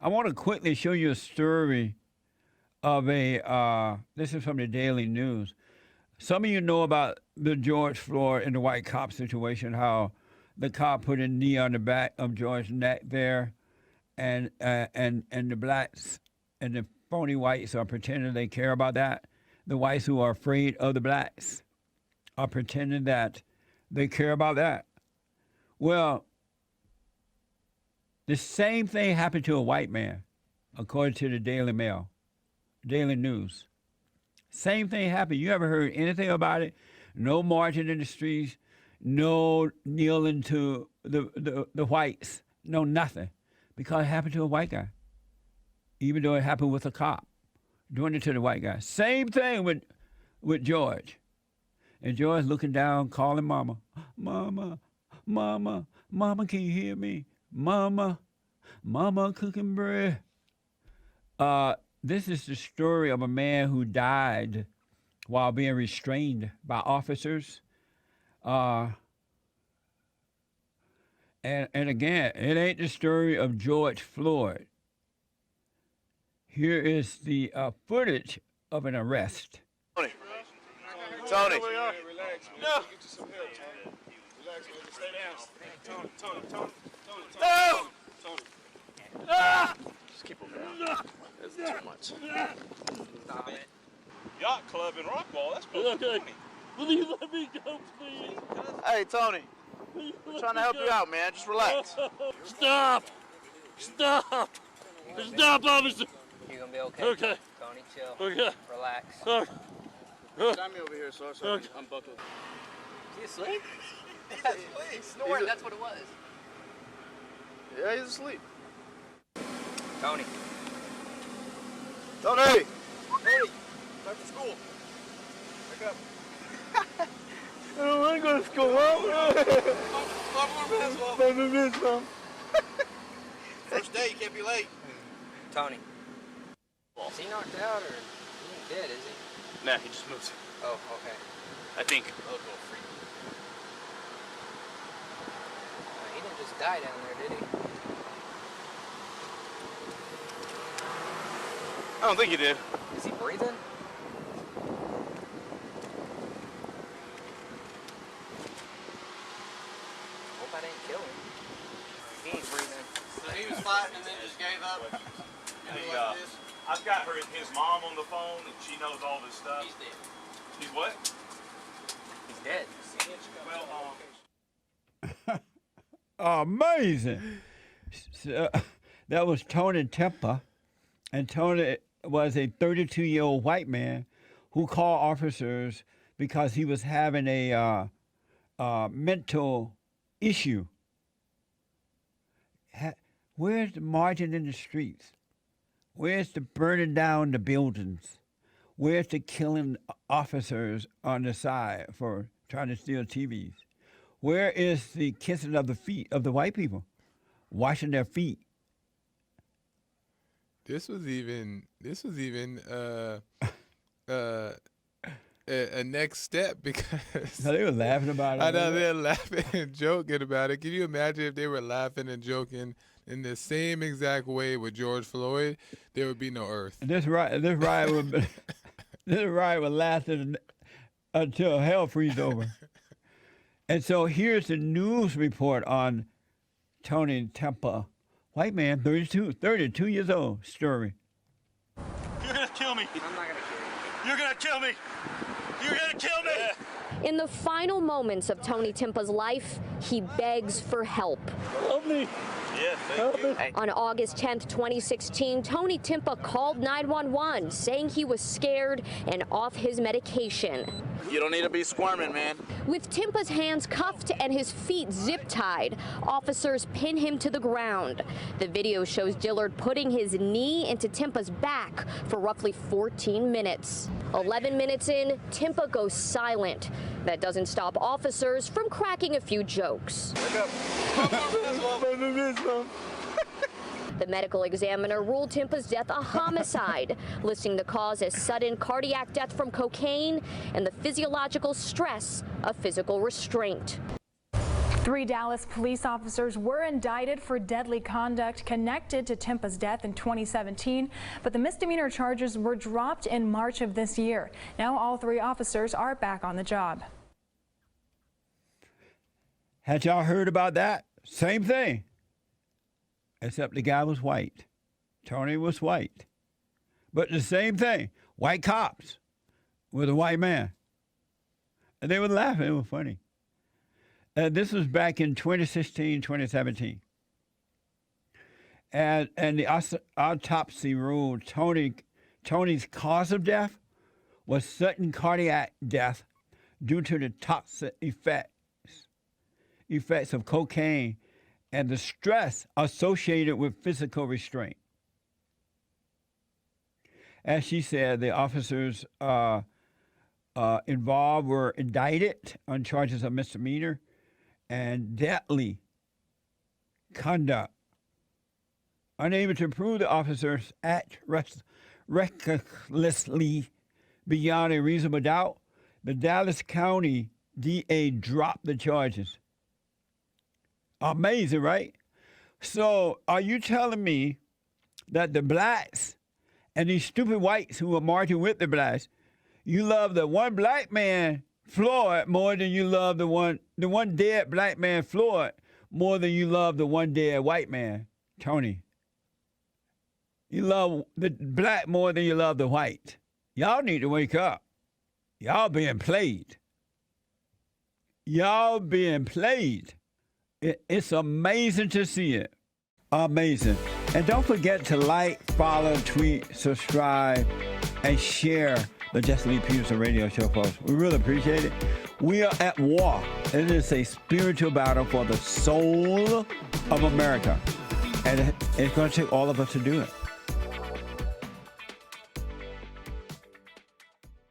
I want to quickly show you a story of this is from the Daily News. Some of you know about the George Floyd and the white cop situation, how the cop put a knee on the back of George's neck there, and the blacks and the phony whites are pretending they care about that. The whites who are afraid of the blacks are pretending that they care about that. Well, the same thing happened to a white man, according to the Daily Mail, Daily News. Same thing happened. You ever heard anything about it? No marching in the streets, no kneeling to the whites, no nothing, because it happened to a white guy, even though it happened with a cop doing it to the white guy. Same thing with George. And George looking down, calling mama, mama, mama, mama, can you hear me? Mama, mama cooking bread. This is the story of a man who died while being restrained by officers. And again, it ain't the story of George Floyd. Here is the footage of an arrest. Tony. Tony. Relax. No. Get you some help, Tony. Relax, man. Stay down. Tony. No! Tony. Just keep him down. That's too much. Stop it. Yacht Club in Rockwall. That's supposed to be funny. Will you let me go, please? Hey, Tony. We're trying to help you out, man. Just relax. Stop! Stop, officer! You're gonna be okay. Okay. Tony, chill. Okay. Relax. Sorry. Got me over here, so I'm buckled. Is he asleep? Yes, please. Snoring, that's what it was. Yeah, he's asleep. Tony. Tony! Tony, time for school. Wake up. I don't want to go to school, Mom. First day, you can't be late. Tony. Is he knocked out or he ain't dead, is he? Nah, he just moves. Oh, okay. I think. He didn't just die down there, did he? I don't think he did. Is he breathing? Hope I didn't kill him. He ain't breathing. So he was fighting and then just gave up? I've got his mom on the phone, and she knows all this stuff. He's dead. He's what? He's dead. Well, Amazing. So, that was Tony Tempa, and Tony was a 32-year-old white man who called officers because he was having a mental issue. Where's the marching in the streets? Where's the burning down the buildings? Where's the killing officers on the side for trying to steal TVs? Where is the kissing of the feet of the white people, washing their feet? This was even a next step because No, they were laughing about it. I know they're laughing and joking about it. Can you imagine if they were laughing and joking in the same exact way with George Floyd? There would be no earth. This riot would last until hell freezes over. And so here's the news report on Tony Tempa, white man, 32 years old, story. you're gonna kill me. I'm not gonna kill you. You're gonna kill me. You're gonna kill me. In the final moments of Tony Timpa's life, he begs for help. Help me! Yeah, thank you. On August 10th, 2016, Tony Timpa called 911 saying he was scared and off his medication. You don't need to be squirming, man. With Timpa's hands cuffed and his feet zip-tied, officers pin him to the ground. The video shows Dillard putting his knee into Timpa's back for roughly 14 minutes. 11 minutes in, Timpa goes silent. That doesn't stop officers from cracking a few jokes. Wake up. The medical examiner ruled Timpa's death a homicide, listing the cause as sudden cardiac death from cocaine and the physiological stress of physical restraint. 3 Dallas police officers were indicted for deadly conduct connected to Tempa's death in 2017, but the misdemeanor charges were dropped in March of this year. Now all 3 officers are back on the job. Had y'all heard about that? Same thing. Except the guy was white. Tony was white. But the same thing. White cops with a white man. And they were laughing. It was funny. This was back in 2016, 2017. And the autopsy ruled Tony's cause of death was sudden cardiac death due to the toxic effects of cocaine and the stress associated with physical restraint. As she said, the officers involved were indicted on charges of misdemeanor and deadly conduct. Unable to prove the officers act recklessly beyond a reasonable doubt, the Dallas County DA dropped the charges. Amazing, right? So are you telling me that the blacks and these stupid whites who are marching with the blacks, you love the one black man, Floyd, more than you love the one dead black man, Floyd, more than you love the one dead white man, Tony? You love the black more than you love the white. Y'all need to wake up. Y'all being played. Y'all being played. It's amazing to see it. Amazing. And don't forget to like, follow, tweet, subscribe, and share the Jesse Lee Peterson radio show, folks. We really appreciate it. We are at war. It is a spiritual battle for the soul of America. And it's going to take all of us to do it.